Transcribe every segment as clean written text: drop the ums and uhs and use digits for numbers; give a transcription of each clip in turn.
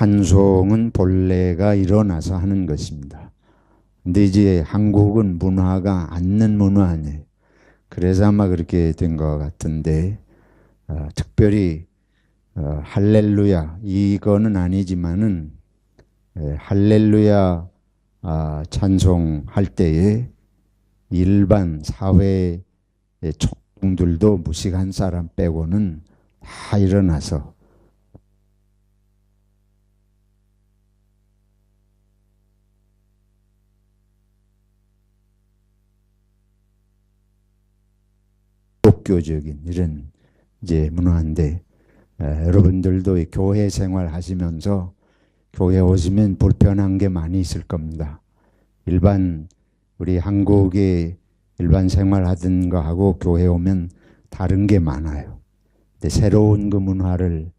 찬송은 본래가 일어나서 하는 것입니다. 근데 이제 한국은 문화가 앉는 문화 아니에요. 그래서 아마 그렇게 된 것 같은데, 특별히 할렐루야 이거는 아니지만은 할렐루야 찬송할 때에 일반 사회의 촉동들도 무식한 사람 빼고는 다 일어나서 기독교적인 이런 이제 문화인데, 여러분들도 이 교회 생활 하시면서 교회 오시면 불편한 게 많이 있을 겁니다. 일반 우리 한국의 일반 생활하던 거하고 교회 오면 다른 게 많아요. 근데 새로운 그 문화를,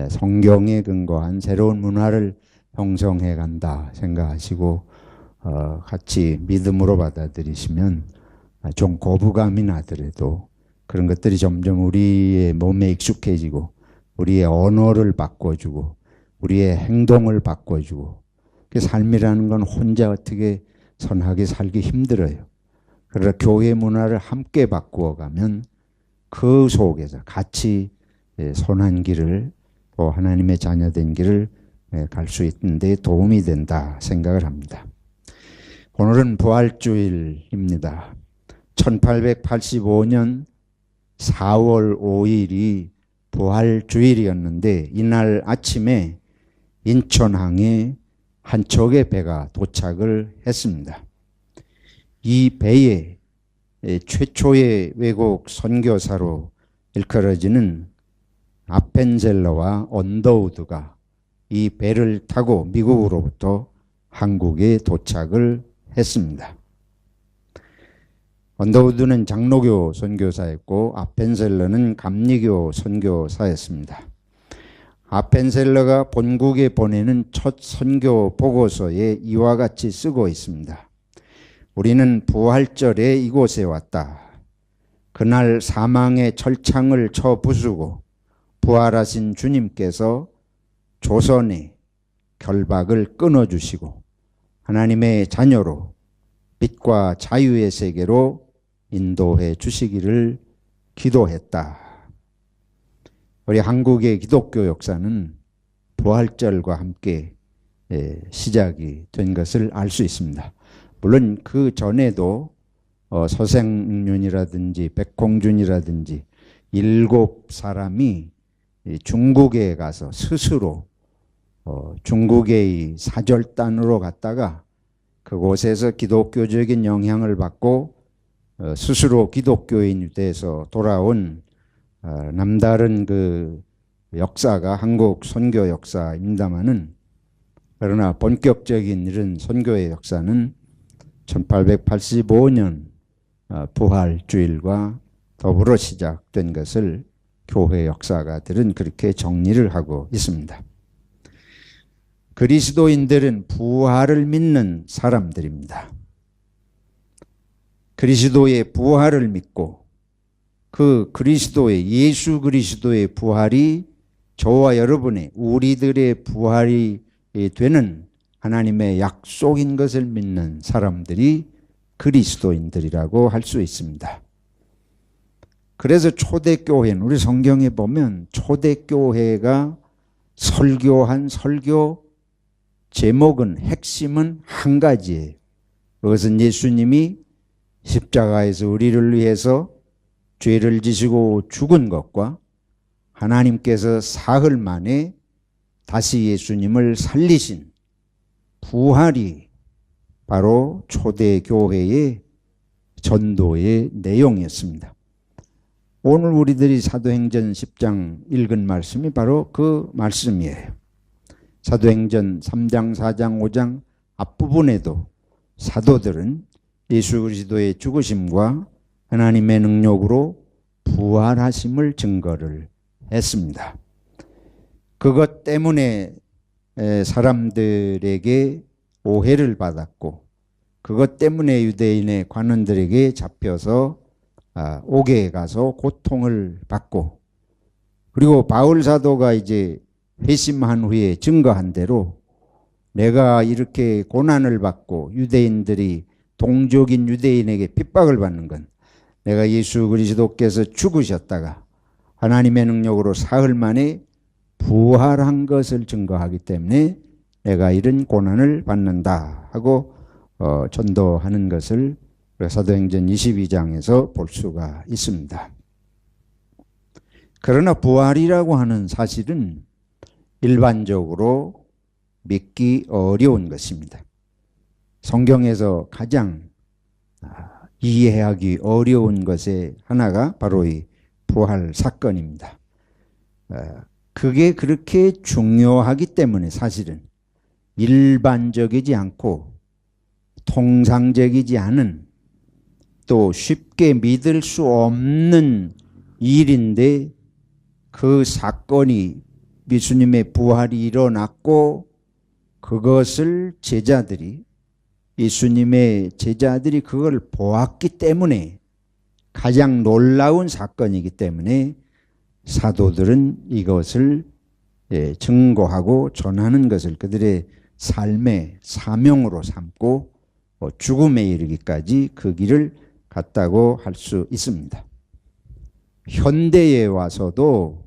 성경에 근거한 새로운 문화를 형성해 간다 생각하시고 같이 믿음으로 받아들이시면 좀 거부감이 나더라도 그런 것들이 점점 우리의 몸에 익숙해지고 우리의 언어를 바꿔주고 우리의 행동을 바꿔주고, 그 삶이라는 건 혼자 어떻게 선하게 살기 힘들어요. 그러나 교회 문화를 함께 바꾸어가면 그 속에서 같이 선한 길을, 또 하나님의 자녀된 길을 갈 수 있는 데 도움이 된다 생각을 합니다. 오늘은 부활주일입니다. 1885년 4월 5일이 부활주일이었는데, 이날 아침에 인천항에 한 척의 배가 도착을 했습니다. 이 배에 최초의 외국 선교사로 일컬어지는 아펜젤러와 언더우드가 이 배를 타고 미국으로부터 한국에 도착을 했습니다. 언더우드는 장로교 선교사였고 아펜젤러는 감리교 선교사였습니다. 아펜젤러가 본국에 보내는 첫 선교 보고서에 이와 같이 쓰고 있습니다. 우리는 부활절에 이곳에 왔다. 그날 사망의 철창을 쳐 부수고 부활하신 주님께서 조선의 결박을 끊어주시고 하나님의 자녀로 빛과 자유의 세계로 인도해 주시기를 기도했다. 우리 한국의 기독교 역사는 부활절과 함께 시작이 된 것을 알 수 있습니다. 물론 그 전에도 서생윤이라든지 백홍준이라든지 7사람이 중국에 가서 스스로 중국의 사절단으로 갔다가 그곳에서 기독교적인 영향을 받고 스스로 기독교인이 돼서 돌아온 남다른 그 역사가 한국 선교 역사입니다마는, 그러나 본격적인 이런 선교의 역사는 1885년 부활주일과 더불어 시작된 것을 교회 역사가들은 그렇게 정리를 하고 있습니다. 그리스도인들은 부활을 믿는 사람들입니다. 그리스도의 부활을 믿고 그 그리스도의, 예수 그리스도의 부활이 저와 여러분의, 우리들의 부활이 되는 하나님의 약속인 것을 믿는 사람들이 그리스도인들이라고 할 수 있습니다. 그래서 초대교회는, 우리 성경에 보면 초대교회가 설교한 설교 제목은, 핵심은 한 가지예요. 그것은 예수님이 십자가에서 우리를 위해서 죄를 지시고 죽은 것과 하나님께서 사흘 만에 다시 예수님을 살리신 부활이 바로 초대교회의 전도의 내용이었습니다. 오늘 우리들이 사도행전 10장 읽은 말씀이 바로 그 말씀이에요. 사도행전 3장, 4장, 5장 앞부분에도 사도들은 예수 그리스도의 죽으심과 하나님의 능력으로 부활하심을 증거를 했습니다. 그것 때문에 사람들에게 오해를 받았고, 그것 때문에 유대인의 관원들에게 잡혀서 옥에 가서 고통을 받고, 그리고 바울 사도가 이제 회심한 후에 증거한 대로 내가 이렇게 고난을 받고 유대인들이 동족인 유대인에게 핍박을 받는 건 내가 예수 그리스도께서 죽으셨다가 하나님의 능력으로 사흘 만에 부활한 것을 증거하기 때문에 내가 이런 고난을 받는다 하고 전도하는 것을 사도행전 22장에서 볼 수가 있습니다. 그러나 부활이라고 하는 사실은 일반적으로 믿기 어려운 것입니다. 성경에서 가장 이해하기 어려운 것의 하나가 바로 이 부활 사건입니다. 그게 그렇게 중요하기 때문에 사실은 일반적이지 않고 통상적이지 않은 또 쉽게 믿을 수 없는 일인데 그 사건이 예수님의 부활이 일어났고 그것을 예수님의 제자들이 그걸 보았기 때문에 가장 놀라운 사건이기 때문에 사도들은 이것을 증거하고 전하는 것을 그들의 삶의 사명으로 삼고 죽음에 이르기까지 그 길을 갔다고 할 수 있습니다. 현대에 와서도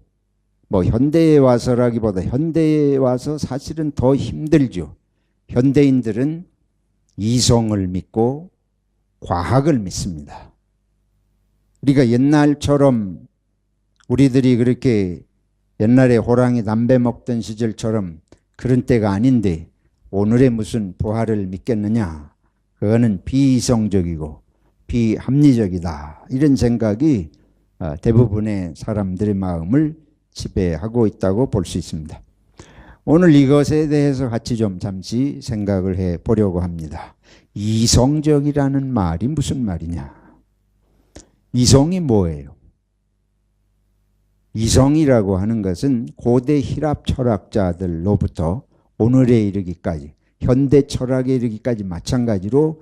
현대에 와서라기보다 현대에 와서 사실은 더 힘들죠. 현대인들은 이성을 믿고 과학을 믿습니다. 우리가 옛날처럼 우리들이 그렇게 옛날에 호랑이 담배 먹던 시절처럼 그런 때가 아닌데 오늘의 무슨 부활을 믿겠느냐? 그거는 비이성적이고 비합리적이다. 이런 생각이 대부분의 사람들의 마음을 지배하고 있다고 볼 수 있습니다. 오늘 이것에 대해서 같이 좀 잠시 생각을 해 보려고 합니다. 이성적이라는 말이 무슨 말이냐? 이성이 뭐예요? 이성이라고 하는 것은 고대 히랍 철학자들로부터 오늘에 이르기까지 현대 철학에 이르기까지 마찬가지로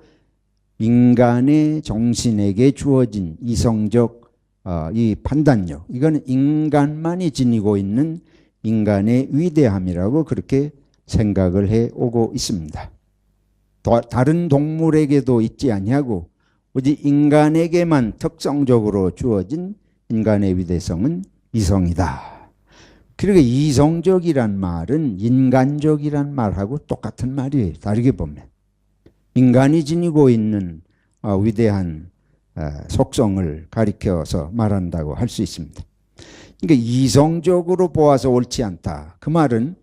인간의 정신에게 주어진 이성적 이 판단력, 이건 인간만이 지니고 있는 인간의 위대함이라고 그렇게 생각을 해오고 있습니다. 다른 동물에게도 있지 아니하고 오직 인간에게만 특성적으로 주어진 인간의 위대성은 이성이다. 그러니까 이성적이란 말은 인간적이란 말하고 똑같은 말이에요. 다르게 보면 인간이 지니고 있는 위대한 속성을 가리켜서 말한다고 할 수 있습니다. 그러니까 이성적으로 보아서 옳지 않다. 그 말은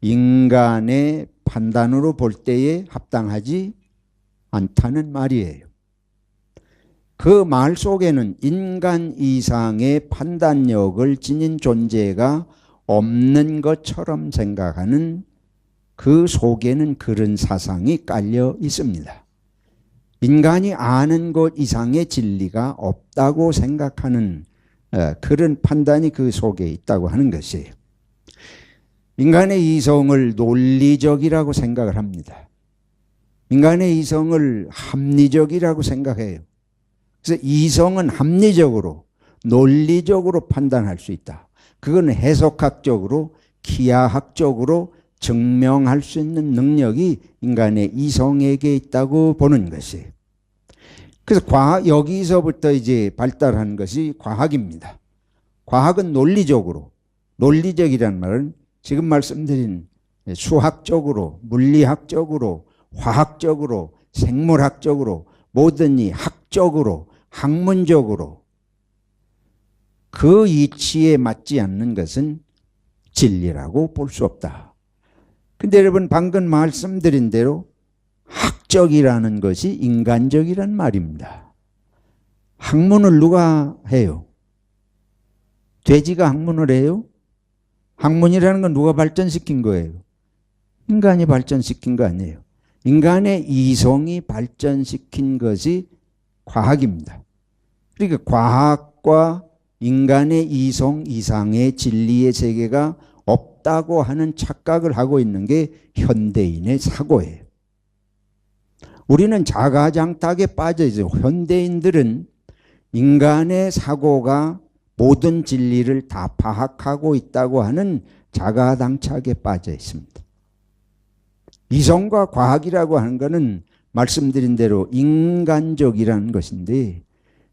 인간의 판단으로 볼 때에 합당하지 않다는 말이에요. 그 말 속에는 인간 이상의 판단력을 지닌 존재가 없는 것처럼 생각하는 그 속에는 그런 사상이 깔려 있습니다. 인간이 아는 것 이상의 진리가 없다고 생각하는 그런 판단이 그 속에 있다고 하는 것이에요. 인간의 이성을 논리적이라고 생각을 합니다. 인간의 이성을 합리적이라고 생각해요. 그래서 이성은 합리적으로, 논리적으로 판단할 수 있다. 그건 해석학적으로, 기하학적으로 증명할 수 있는 능력이 인간의 이성에게 있다고 보는 것이에요. 그래서 여기서부터 이제 발달한 것이 과학입니다. 과학은 논리적이란 말은 지금 말씀드린 수학적으로, 물리학적으로, 화학적으로, 생물학적으로, 모든 이 학적으로, 학문적으로 그 이치에 맞지 않는 것은 진리라고 볼 수 없다. 근데 여러분 방금 말씀드린 대로 학적이라는 것이 인간적이란 말입니다. 학문을 누가 해요? 돼지가 학문을 해요? 학문이라는 건 누가 발전시킨 거예요? 인간이 발전시킨 거 아니에요. 인간의 이성이 발전시킨 것이 과학입니다. 그러니까 과학과 인간의 이성 이상의 진리의 세계가 없다고 하는 착각을 하고 있는 게 현대인의 사고예요. 우리는 자가장탁에 빠져 있어요. 현대인들은 인간의 사고가 모든 진리를 다 파악하고 있다고 하는 자가당착에 빠져 있습니다. 이성과 과학이라고 하는 것은 말씀드린 대로 인간적이라는 것인데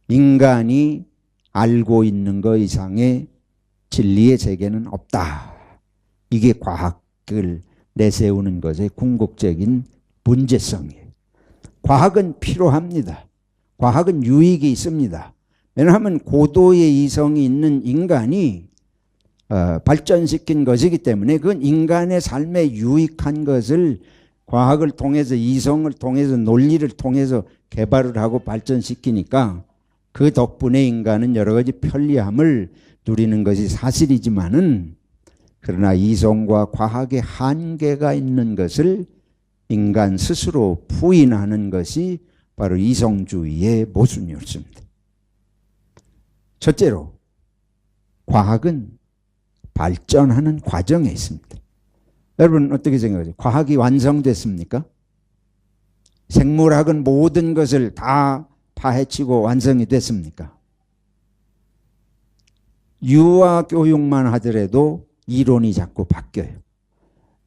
인간이 알고 있는 것 이상의 진리의 세계는 없다. 이게 과학을 내세우는 것의 궁극적인 문제성이에요. 과학은 필요합니다. 과학은 유익이 있습니다. 왜냐하면 고도의 이성이 있는 인간이 발전시킨 것이기 때문에 그건 인간의 삶에 유익한 것을 과학을 통해서 이성을 통해서 논리를 통해서 개발을 하고 발전시키니까 그 덕분에 인간은 여러 가지 편리함을 누리는 것이 사실이지만은 그러나 이성과 과학의 한계가 있는 것을 인간 스스로 부인하는 것이 바로 이성주의의 모순이었습니다. 첫째로 과학은 발전하는 과정에 있습니다. 여러분 어떻게 생각하세요? 과학이 완성됐습니까? 생물학은 모든 것을 다 파헤치고 완성이 됐습니까? 유아 교육만 하더라도 이론이 자꾸 바뀌어요.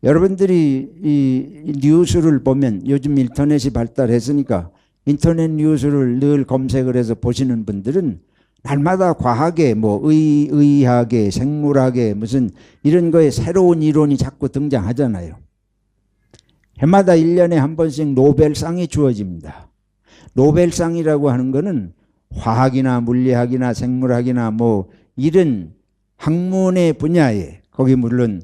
여러분들이 이 뉴스를 보면 요즘 인터넷이 발달했으니까 인터넷 뉴스를 늘 검색을 해서 보시는 분들은 날마다 과학에 의학에 생물학에 무슨 이런 거에 새로운 이론이 자꾸 등장하잖아요. 해마다 1년에 한 번씩 노벨상이 주어집니다. 노벨상이라고 하는 거는 화학이나 물리학이나 생물학이나 이런 학문의 분야에 거기 물론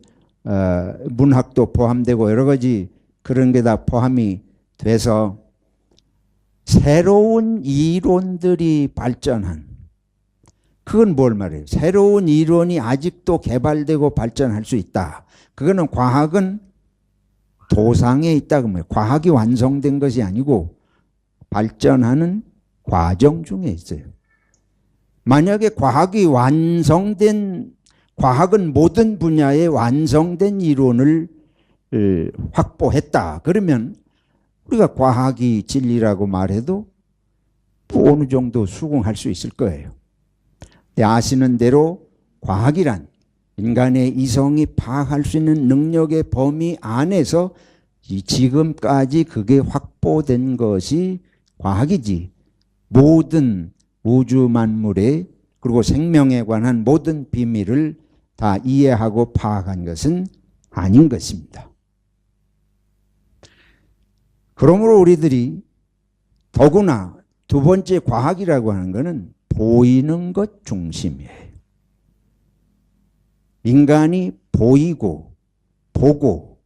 문학도 포함되고 여러 가지 그런 게 다 포함이 돼서 새로운 이론들이 발전한 그건 뭘 말해요? 새로운 이론이 아직도 개발되고 발전할 수 있다. 그거는 과학은 도상에 있다. 그러면 과학이 완성된 것이 아니고 발전하는 과정 중에 있어요. 만약에 과학은 모든 분야에 완성된 이론을 확보했다. 그러면 우리가 과학이 진리라고 말해도 어느 정도 수긍할 수 있을 거예요. 아시는 대로 과학이란 인간의 이성이 파악할 수 있는 능력의 범위 안에서 지금까지 그게 확보된 것이 과학이지 모든 우주 만물의 그리고 생명에 관한 모든 비밀을 다 이해하고 파악한 것은 아닌 것입니다. 그러므로 우리들이 더구나 두 번째 과학이라고 하는 것은 보이는 것 중심이에요. 인간이 보이고 보고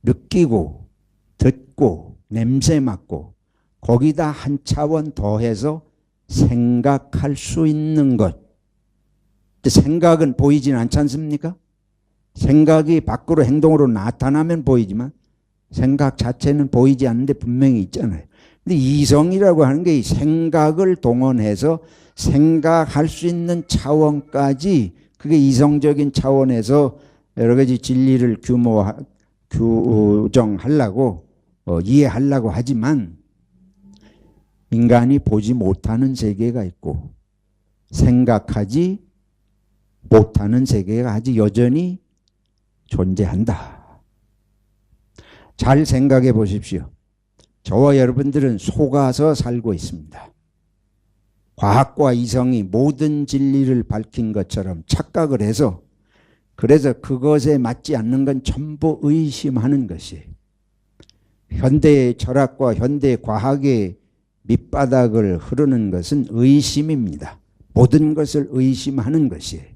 느끼고 듣고 냄새 맡고 거기다 한 차원 더해서 생각할 수 있는 것. 생각은 보이진 않지 않습니까? 생각이 밖으로 행동으로 나타나면 보이지만 생각 자체는 보이지 않는데 분명히 있잖아요. 근데 이성이라고 하는 게 이 생각을 동원해서 생각할 수 있는 차원까지 그게 이성적인 차원에서 여러 가지 진리를 규정하려고 이해하려고 하지만 인간이 보지 못하는 세계가 있고 생각하지 못하는 세계가 아직 여전히 존재한다. 잘 생각해 보십시오. 저와 여러분들은 속아서 살고 있습니다. 과학과 이성이 모든 진리를 밝힌 것처럼 착각을 해서 그래서 그것에 맞지 않는 건 전부 의심하는 것이에요. 현대의 철학과 현대의 과학의 밑바닥을 흐르는 것은 의심입니다. 모든 것을 의심하는 것이에요.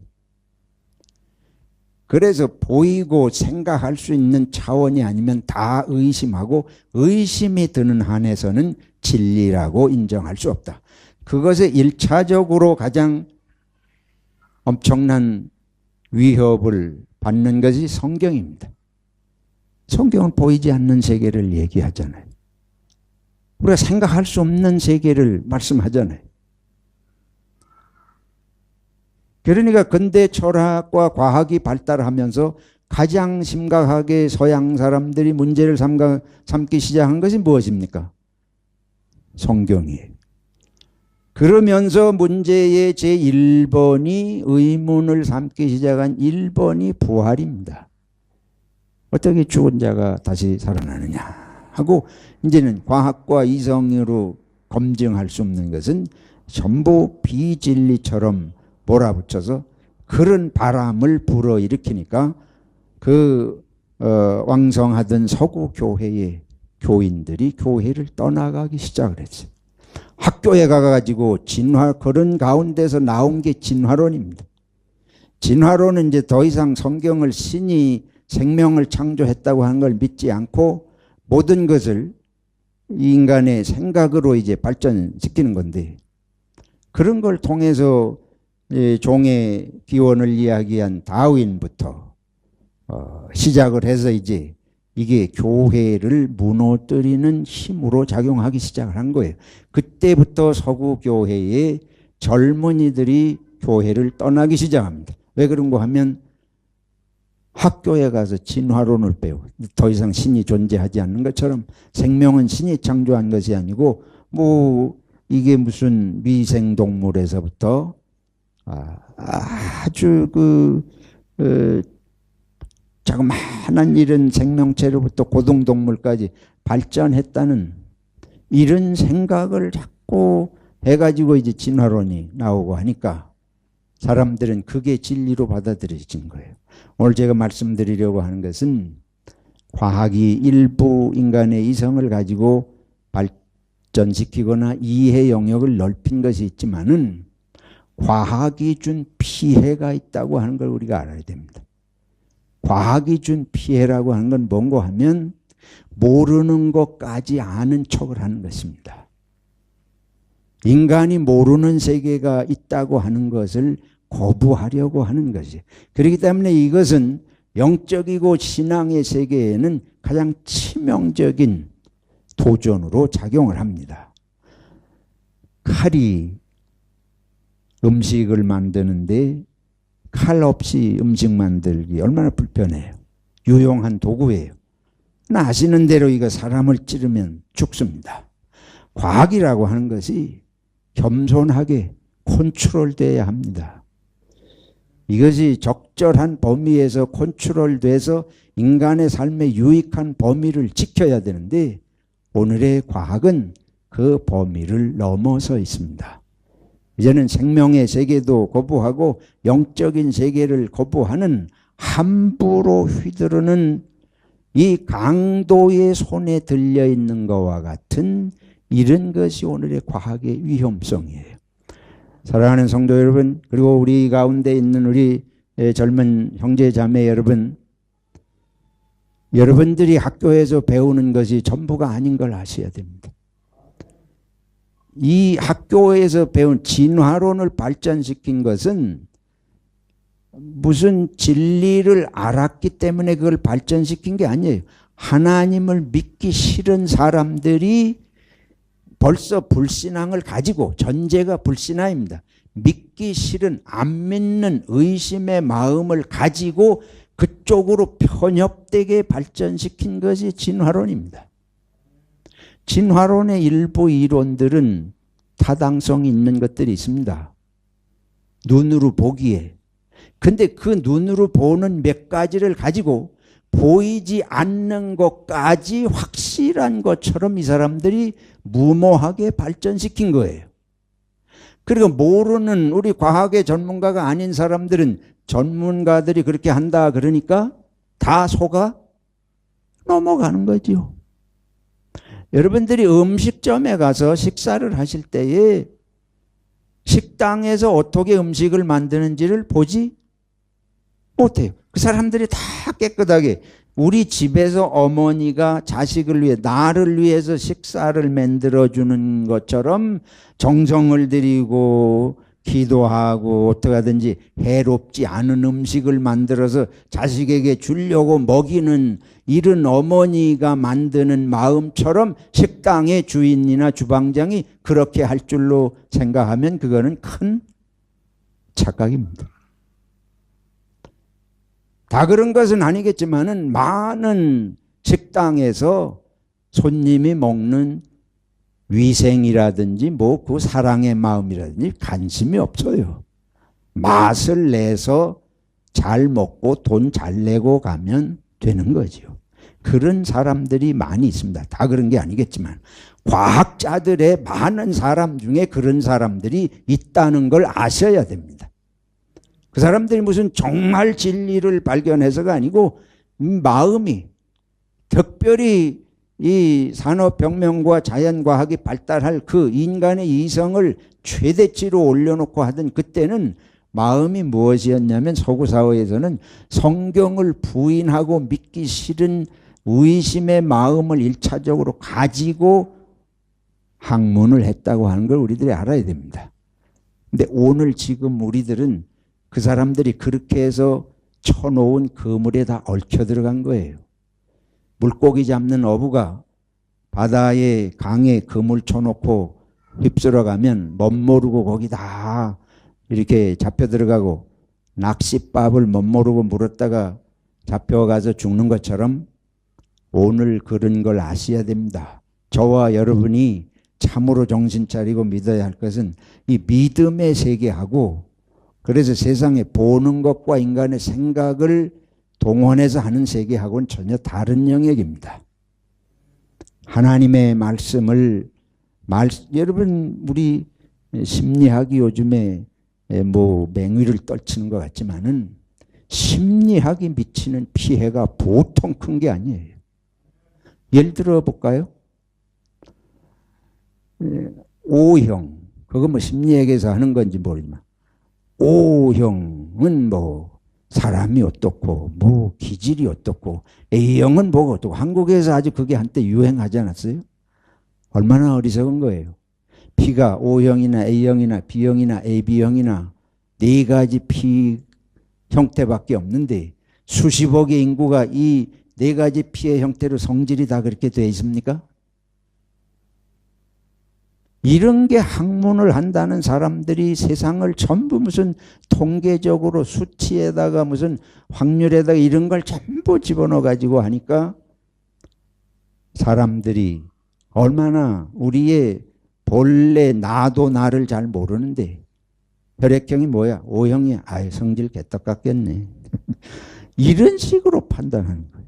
그래서 보이고 생각할 수 있는 차원이 아니면 다 의심하고 의심이 드는 한에서는 진리라고 인정할 수 없다. 그것에 1차적으로 가장 엄청난 위협을 받는 것이 성경입니다. 성경은 보이지 않는 세계를 얘기하잖아요. 우리가 생각할 수 없는 세계를 말씀하잖아요. 그러니까 근대 철학과 과학이 발달하면서 가장 심각하게 서양 사람들이 문제를 삼기 시작한 것이 무엇입니까? 성경이에요. 그러면서 문제의 제1번이 의문을 삼기 시작한 1번이 부활입니다. 어떻게 죽은 자가 다시 살아나느냐 하고 이제는 과학과 이성으로 검증할 수 없는 것은 전부 비진리처럼 몰아붙여서 그런 바람을 불어일으키니까 그 왕성하던 서구 교회의 교인들이 교회를 떠나가기 시작을 했어요. 학교에 가가지고 그런 가운데서 나온 게 진화론입니다. 진화론은 이제 더 이상 성경을 신이 생명을 창조했다고 하는 걸 믿지 않고 모든 것을 인간의 생각으로 이제 발전시키는 건데, 그런 걸 통해서 종의 기원을 이야기한 다윈부터 시작을 해서 이제 이게 교회를 무너뜨리는 힘으로 작용하기 시작을 한 거예요. 그때부터 서구 교회의 젊은이들이 교회를 떠나기 시작합니다. 왜 그런가 하면 학교에 가서 진화론을 배우고, 더 이상 신이 존재하지 않는 것처럼 생명은 신이 창조한 것이 아니고 뭐 이게 무슨 미생동물에서부터 아주 자그마한 이런 생명체로부터 고등동물까지 발전했다는 이런 생각을 자꾸 해가지고 이제 진화론이 나오고 하니까 사람들은 그게 진리로 받아들여진 거예요. 오늘 제가 말씀드리려고 하는 것은 과학이 일부 인간의 이성을 가지고 발전시키거나 이해 영역을 넓힌 것이 있지만은 과학이 준 피해가 있다고 하는 걸 우리가 알아야 됩니다. 과학이 준 피해라고 하는 건 뭔가 하면 모르는 것까지 아는 척을 하는 것입니다. 인간이 모르는 세계가 있다고 하는 것을 거부하려고 하는 것이. 그렇기 때문에 이것은 영적이고 신앙의 세계에는 가장 치명적인 도전으로 작용을 합니다. 칼이 음식을 만드는데 칼 없이 음식 만들기 얼마나 불편해요. 유용한 도구예요. 아시는 대로 이거 사람을 찌르면 죽습니다. 과학이라고 하는 것이 겸손하게 컨트롤돼야 합니다. 이것이 적절한 범위에서 컨트롤돼서 인간의 삶에 유익한 범위를 지켜야 되는데 오늘의 과학은 그 범위를 넘어서 있습니다. 이제는 생명의 세계도 거부하고 영적인 세계를 거부하는 함부로 휘두르는 이 강도의 손에 들려있는 것과 같은 이런 것이 오늘의 과학의 위험성이에요. 사랑하는 성도 여러분, 그리고 우리 가운데 있는 우리 젊은 형제 자매 여러분, 여러분들이 학교에서 배우는 것이 전부가 아닌 걸 아셔야 됩니다. 이 학교에서 배운 진화론을 발전시킨 것은 무슨 진리를 알았기 때문에 그걸 발전시킨 게 아니에요. 하나님을 믿기 싫은 사람들이 벌써 불신앙을 가지고, 전제가 불신앙입니다. 믿기 싫은, 안 믿는 의심의 마음을 가지고 그쪽으로 편협되게 발전시킨 것이 진화론입니다. 진화론의 일부 이론들은 타당성이 있는 것들이 있습니다. 눈으로 보기에. 근데 그 눈으로 보는 몇 가지를 가지고 보이지 않는 것까지 확실한 것처럼 이 사람들이 무모하게 발전시킨 거예요. 그리고 모르는 우리 과학의 전문가가 아닌 사람들은 전문가들이 그렇게 한다 그러니까 다 속아 넘어가는 거죠. 여러분들이 음식점에 가서 식사를 하실 때에 식당에서 어떻게 음식을 만드는지를 보지 못해요. 그 사람들이 다 깨끗하게, 우리 집에서 어머니가 자식을 위해, 나를 위해서 식사를 만들어주는 것처럼 정성을 들이고 기도하고 어떻게 하든지 해롭지 않은 음식을 만들어서 자식에게 주려고 먹이는 이런 어머니가 만드는 마음처럼 식당의 주인이나 주방장이 그렇게 할 줄로 생각하면 그거는 큰 착각입니다. 다 그런 것은 아니겠지만은 많은 식당에서 손님이 먹는 위생이라든지 뭐 그 사랑의 마음이라든지 관심이 없어요. 맛을 내서 잘 먹고 돈 잘 내고 가면 되는 거죠. 그런 사람들이 많이 있습니다. 다 그런 게 아니겠지만 과학자들의 많은 사람 중에 그런 사람들이 있다는 걸 아셔야 됩니다. 그 사람들이 무슨 정말 진리를 발견해서가 아니고 마음이 특별히 이 산업혁명과 자연과학이 발달할 그 인간의 이성을 최대치로 올려놓고 하던 그때는 마음이 무엇이었냐면 서구사회에서는 성경을 부인하고 믿기 싫은 의심의 마음을 일차적으로 가지고 학문을 했다고 하는 걸 우리들이 알아야 됩니다. 근데 오늘 지금 우리들은 그 사람들이 그렇게 해서 쳐놓은 그물에 다 얽혀 들어간 거예요. 물고기 잡는 어부가 바다에 강에 그물 쳐놓고 휩쓸어 가면 멋모르고 거기 다 이렇게 잡혀 들어가고 낚싯밥을 멋모르고 물었다가 잡혀가서 죽는 것처럼 오늘 그런 걸 아셔야 됩니다. 저와 여러분이 참으로 정신 차리고 믿어야 할 것은 이 믿음의 세계하고 그래서 세상에 보는 것과 인간의 생각을 동원해서 하는 세계하고는 전혀 다른 영역입니다. 하나님의 말씀을 여러분 우리 심리학이 요즘에 뭐 맹위를 떨치는 것 같지만은 심리학이 미치는 피해가 보통 큰 게 아니에요. 예를 들어 볼까요? O형 그거 뭐 심리학에서 하는 건지 모르지만 O형은 뭐 사람이 어떻고 뭐 기질이 어떻고 A형은 뭐가 어떻고 한국에서 아주 그게 한때 유행하지 않았어요? 얼마나 어리석은 거예요. P가 O형이나 A형이나 B형이나 AB형이나 네 가지 P 형태밖에 없는데 수십억의 인구가 이 네 가지 P의 형태로 성질이 다 그렇게 되어 있습니까? 이런 게 학문을 한다는 사람들이 세상을 전부 무슨 통계적으로 수치에다가 무슨 확률에다가 이런 걸 전부 집어넣어 가지고 하니까 사람들이 얼마나 우리의 본래 나도 나를 잘 모르는데 혈액형이 뭐야? O형이야. 아유 성질 개떡 같겠네. 이런 식으로 판단하는 거예요.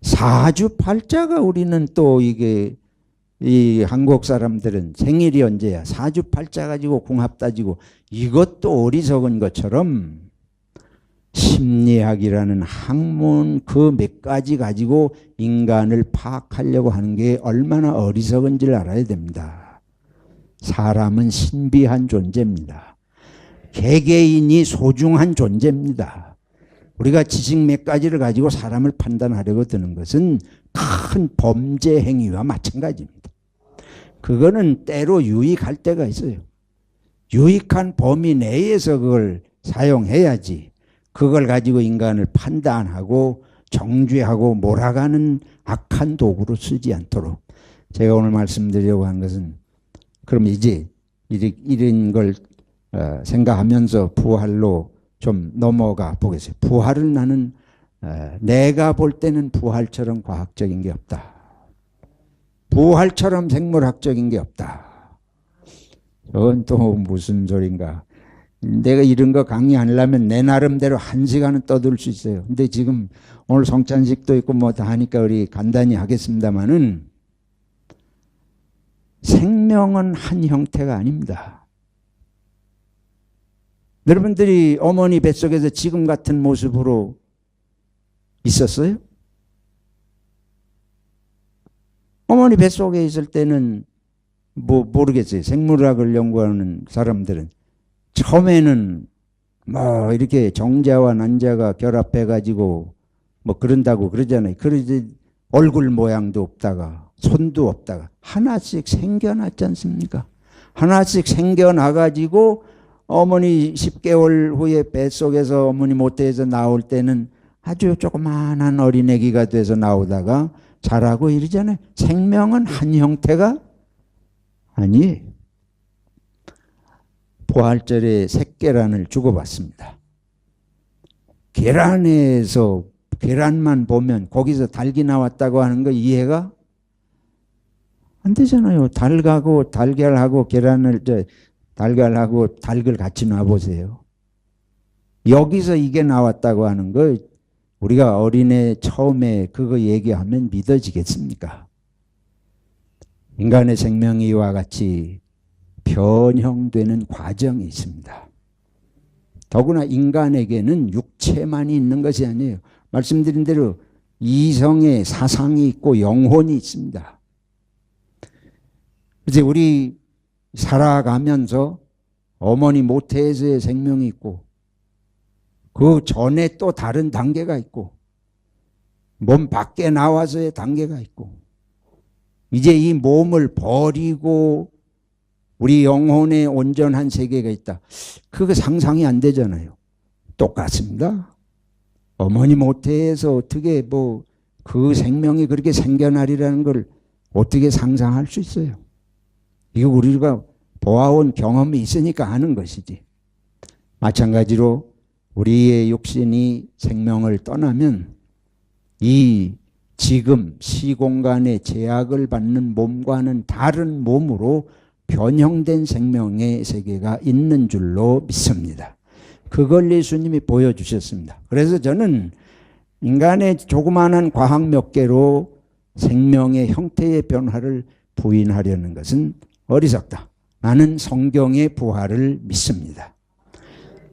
사주팔자가 우리는 또 이게 이 한국 사람들은 생일이 언제야? 사주팔자 가지고 궁합 따지고 이것도 어리석은 것처럼 심리학이라는 학문 그 몇 가지 가지고 인간을 파악하려고 하는 게 얼마나 어리석은지를 알아야 됩니다. 사람은 신비한 존재입니다. 개개인이 소중한 존재입니다. 우리가 지식 몇 가지를 가지고 사람을 판단하려고 드는 것은 큰 범죄 행위와 마찬가지입니다. 그거는 때로 유익할 때가 있어요. 유익한 범위 내에서 그걸 사용해야지 그걸 가지고 인간을 판단하고 정죄하고 몰아가는 악한 도구로 쓰지 않도록 제가 오늘 말씀드리려고 한 것은 그럼 이제 이런 걸 생각하면서 부활로 좀 넘어가 보겠어요. 부활은 나는 내가 볼 때는 부활처럼 과학적인 게 없다. 부활처럼 생물학적인 게 없다. 그건 또 무슨 소린가. 내가 이런 거 강의하려면 내 나름대로 1시간은 떠들 수 있어요. 근데 지금 오늘 성찬식도 있고 뭐 다 하니까 우리 간단히 하겠습니다만은 생명은 한 형태가 아닙니다. 여러분들이 어머니 뱃속에서 지금 같은 모습으로 있었어요? 어머니 뱃속에 있을 때는 뭐 모르겠어요. 생물학을 연구하는 사람들은 처음에는 뭐 이렇게 정자와 난자가 결합해 가지고 뭐 그런다고 그러잖아요. 그러지 얼굴 모양도 없다가 손도 없다가 하나씩 생겨났지 않습니까? 하나씩 생겨나 가지고 어머니 10개월 후에 뱃속에서 어머니 모태에서 나올 때는 아주 조그마한 어린애기가 돼서 나오다가 자라고 이러잖아요. 생명은 한 형태가 아니에요. 부활절에 새계란을 주고받습니다. 계란에서 계란만 보면 거기서 닭이 나왔다고 하는 거 이해가 안 되잖아요. 달걀하고 달걀하고 닭을 같이 놔보세요. 여기서 이게 나왔다고 하는 거 우리가 어린애 처음에 그거 얘기하면 믿어지겠습니까? 인간의 생명이 이와 같이 변형되는 과정이 있습니다. 더구나 인간에게는 육체만이 있는 것이 아니에요. 말씀드린 대로 이성의 사상이 있고 영혼이 있습니다. 이제 우리 살아가면서 어머니 모태에서의 생명이 있고 그 전에 또 다른 단계가 있고 몸 밖에 나와서의 단계가 있고 이제 이 몸을 버리고 우리 영혼의 온전한 세계가 있다. 그거 상상이 안 되잖아요. 똑같습니다. 어머니 모태에서 어떻게 그 생명이 그렇게 생겨나리라는 걸 어떻게 상상할 수 있어요? 이거 우리가 보아온 경험이 있으니까 아는 것이지. 마찬가지로 우리의 육신이 생명을 떠나면 이 지금 시공간의 제약을 받는 몸과는 다른 몸으로 변형된 생명의 세계가 있는 줄로 믿습니다. 그걸 예수님이 보여주셨습니다. 그래서 저는 인간의 조그마한 과학 몇 개로 생명의 형태의 변화를 부인하려는 것은 어리석다. 나는 성경의 부활을 믿습니다.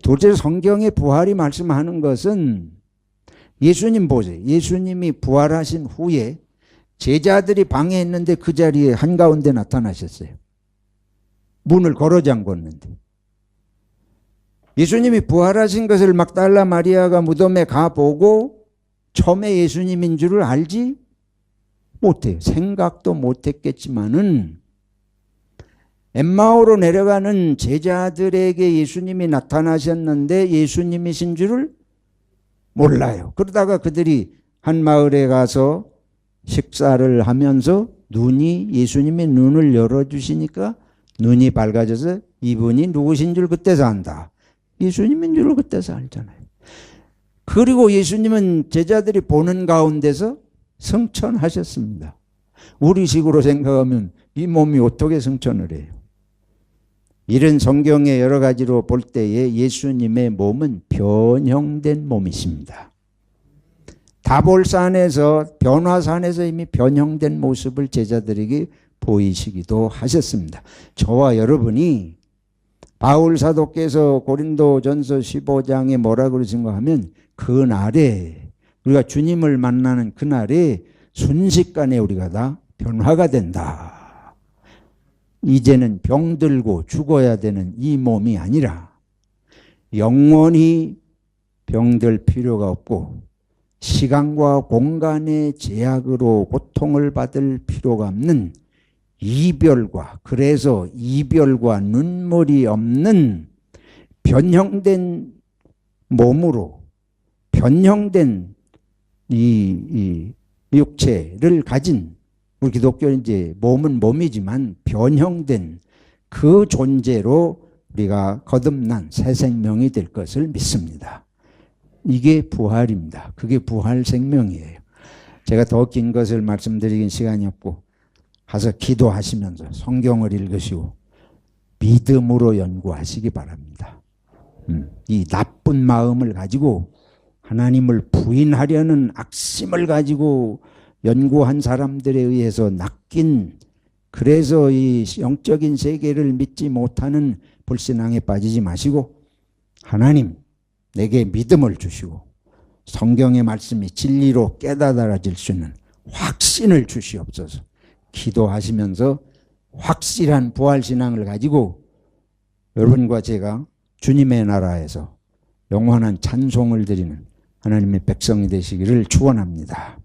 둘째, 성경의 부활이 말씀하는 것은 예수님 보세요. 예수님이 부활하신 후에 제자들이 방에 있는데 그 자리에 한가운데 나타나셨어요. 문을 걸어 잠궜는데. 예수님이 부활하신 것을 막달라 마리아가 무덤에 가보고 처음에 예수님인 줄을 알지 못해요. 생각도 못했겠지만은 엠마오로 내려가는 제자들에게 예수님이 나타나셨는데 예수님이신 줄을 몰라요. 그러다가 그들이 한 마을에 가서 식사를 하면서 예수님이 눈을 열어주시니까 눈이 밝아져서 이분이 누구신 줄 그때서 안다. 예수님인 줄을 그때서 알잖아요. 그리고 예수님은 제자들이 보는 가운데서 승천하셨습니다. 우리식으로 생각하면 이 몸이 어떻게 승천을 해요? 이런 성경의 여러 가지로 볼 때에 예수님의 몸은 변형된 몸이십니다. 다볼산에서 변화산에서 이미 변형된 모습을 제자들에게 보이시기도 하셨습니다. 저와 여러분이 바울 사도께서 고린도전서 15장에 뭐라 그러신가 하면 그날에 우리가 주님을 만나는 그날에 순식간에 우리가 다 변화가 된다. 이제는 병들고 죽어야 되는 이 몸이 아니라 영원히 병들 필요가 없고 시간과 공간의 제약으로 고통을 받을 필요가 없는 그래서 이별과 눈물이 없는 변형된 몸으로 변형된 이 육체를 가진 우리 기독교는 이제 몸은 몸이지만 변형된 그 존재로 우리가 거듭난 새 생명이 될 것을 믿습니다. 이게 부활입니다. 그게 부활 생명이에요. 제가 더 긴 것을 말씀드리긴 시간이 없고 가서 기도하시면서 성경을 읽으시고 믿음으로 연구하시기 바랍니다. 이 나쁜 마음을 가지고 하나님을 부인하려는 악심을 가지고 연구한 사람들에 의해서 낚인 그래서 이 영적인 세계를 믿지 못하는 불신앙에 빠지지 마시고 하나님 내게 믿음을 주시고 성경의 말씀이 진리로 깨달아질 수 있는 확신을 주시옵소서. 기도하시면서 확실한 부활신앙을 가지고 여러분과 제가 주님의 나라에서 영원한 찬송을 드리는 하나님의 백성이 되시기를 축원합니다.